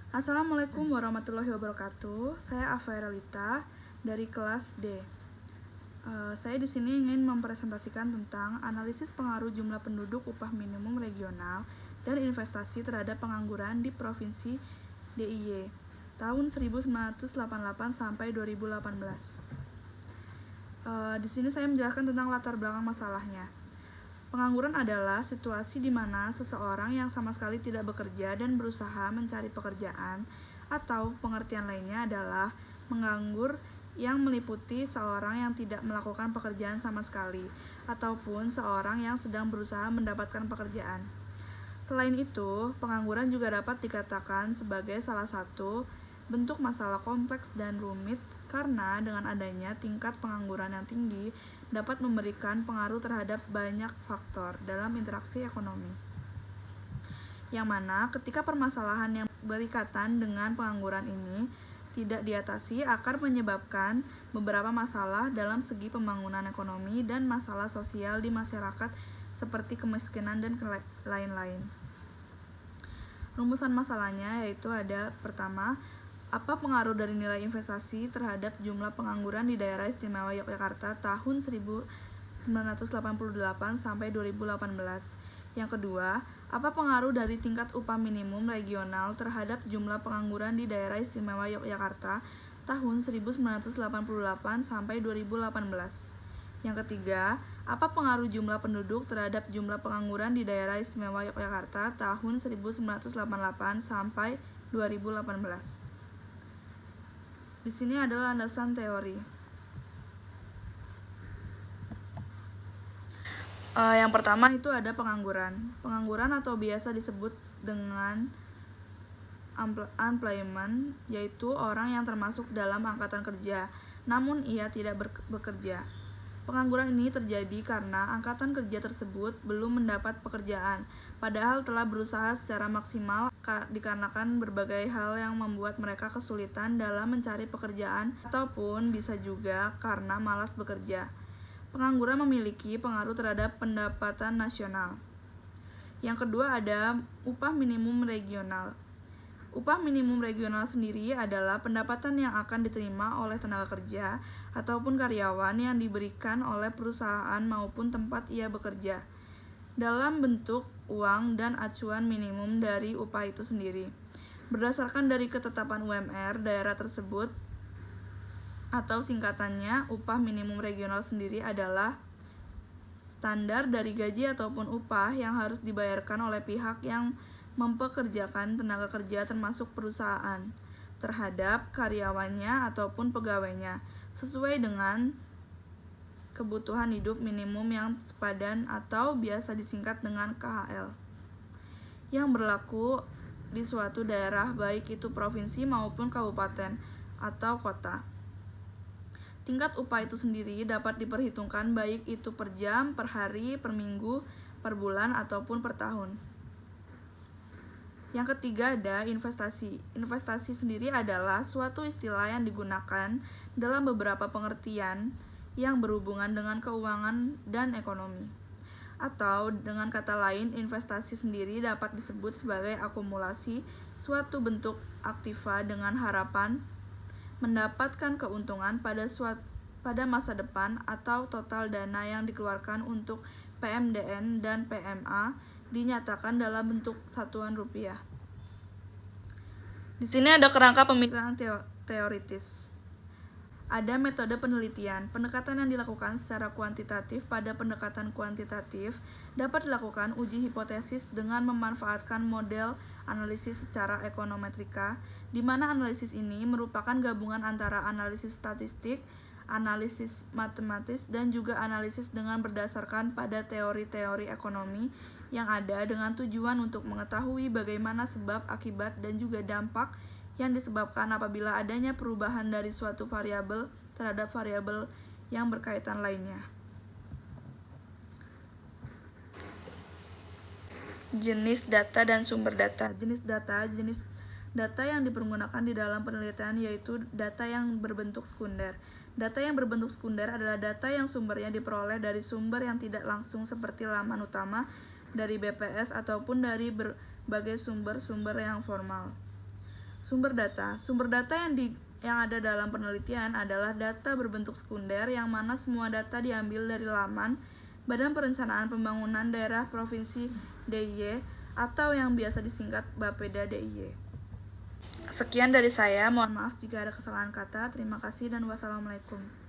Assalamualaikum warahmatullahi wabarakatuh. Saya Afairalita dari kelas D. Saya di sini ingin mempresentasikan tentang analisis pengaruh jumlah penduduk upah minimum regional dan investasi terhadap pengangguran di Provinsi DIY tahun 1988 sampai 2018. Di sini saya menjelaskan tentang latar belakang masalahnya. Pengangguran adalah situasi di mana seseorang yang sama sekali tidak bekerja dan berusaha mencari pekerjaan, atau pengertian lainnya adalah menganggur yang meliputi seorang yang tidak melakukan pekerjaan sama sekali, ataupun seorang yang sedang berusaha mendapatkan pekerjaan. Selain itu, pengangguran juga dapat dikatakan sebagai salah satu bentuk masalah kompleks dan rumit karena dengan adanya tingkat pengangguran yang tinggi dapat memberikan pengaruh terhadap banyak faktor dalam interaksi ekonomi. Yang mana ketika permasalahan yang berikatan dengan pengangguran ini tidak diatasi akan menyebabkan beberapa masalah dalam segi pembangunan ekonomi dan masalah sosial di masyarakat seperti kemiskinan dan lain-lain. Rumusan masalahnya yaitu ada pertama, apa pengaruh dari nilai investasi terhadap jumlah pengangguran di Daerah Istimewa Yogyakarta tahun 1988 sampai 2018? Yang kedua, apa pengaruh dari tingkat upah minimum regional terhadap jumlah pengangguran di Daerah Istimewa Yogyakarta tahun 1988 sampai 2018? Yang ketiga, apa pengaruh jumlah penduduk terhadap jumlah pengangguran di Daerah Istimewa Yogyakarta tahun 1988 sampai 2018? Di sini adalah landasan teori. Yang pertama itu ada pengangguran. Pengangguran atau biasa disebut dengan unemployment, yaitu orang yang termasuk dalam angkatan kerja, namun ia tidak bekerja. Pengangguran ini terjadi karena angkatan kerja tersebut belum mendapat pekerjaan, padahal telah berusaha secara maksimal dikarenakan berbagai hal yang membuat mereka kesulitan dalam mencari pekerjaan, ataupun bisa juga karena malas bekerja. Pengangguran memiliki pengaruh terhadap pendapatan nasional. Yang kedua ada upah minimum regional. Upah minimum regional sendiri adalah pendapatan yang akan diterima oleh tenaga kerja ataupun karyawan yang diberikan oleh perusahaan maupun tempat ia bekerja, dalam bentuk uang dan acuan minimum dari upah itu sendiri, berdasarkan dari ketetapan UMR daerah tersebut, atau singkatannya upah minimum regional sendiri adalah standar dari gaji ataupun upah yang harus dibayarkan oleh pihak yang mempekerjakan tenaga kerja termasuk perusahaan terhadap karyawannya ataupun pegawainya sesuai dengan kebutuhan hidup minimum yang sepadan atau biasa disingkat dengan KHL yang berlaku di suatu daerah baik itu provinsi maupun kabupaten atau kota. Tingkat upah itu sendiri dapat diperhitungkan baik itu per jam, per hari, per minggu, per bulan ataupun per tahun. Yang ketiga ada investasi. Investasi sendiri adalah suatu istilah yang digunakan dalam beberapa pengertian yang berhubungan dengan keuangan dan ekonomi. Atau dengan kata lain, investasi sendiri dapat disebut sebagai akumulasi suatu bentuk aktiva dengan harapan mendapatkan keuntungan pada masa depan atau total dana yang dikeluarkan untuk PMDN dan PMA dinyatakan dalam bentuk satuan rupiah. Di sini ada kerangka pemikiran teoritis. Ada metode penelitian. Pendekatan yang dilakukan secara kuantitatif. Pada pendekatan kuantitatif dapat dilakukan uji hipotesis dengan memanfaatkan model analisis secara ekonometrika, di mana analisis ini merupakan gabungan antara analisis statistik, analisis matematis, dan juga analisis dengan berdasarkan pada teori-teori ekonomi yang ada dengan tujuan untuk mengetahui bagaimana sebab, akibat, dan juga dampak yang disebabkan apabila adanya perubahan dari suatu variabel terhadap variabel yang berkaitan lainnya. Jenis data dan sumber data. Jenis data yang dipergunakan di dalam penelitian yaitu data yang berbentuk sekunder. Data yang berbentuk sekunder adalah data yang sumbernya diperoleh dari sumber yang tidak langsung seperti laman utama dari BPS ataupun dari berbagai sumber-sumber yang formal. Sumber data. Sumber data yang ada dalam penelitian adalah data berbentuk sekunder yang mana semua data diambil dari laman Badan Perencanaan Pembangunan Daerah Provinsi DIY atau yang biasa disingkat Bapeda DIY. Sekian dari saya, mohon maaf jika ada kesalahan kata. Terima kasih dan wassalamualaikum.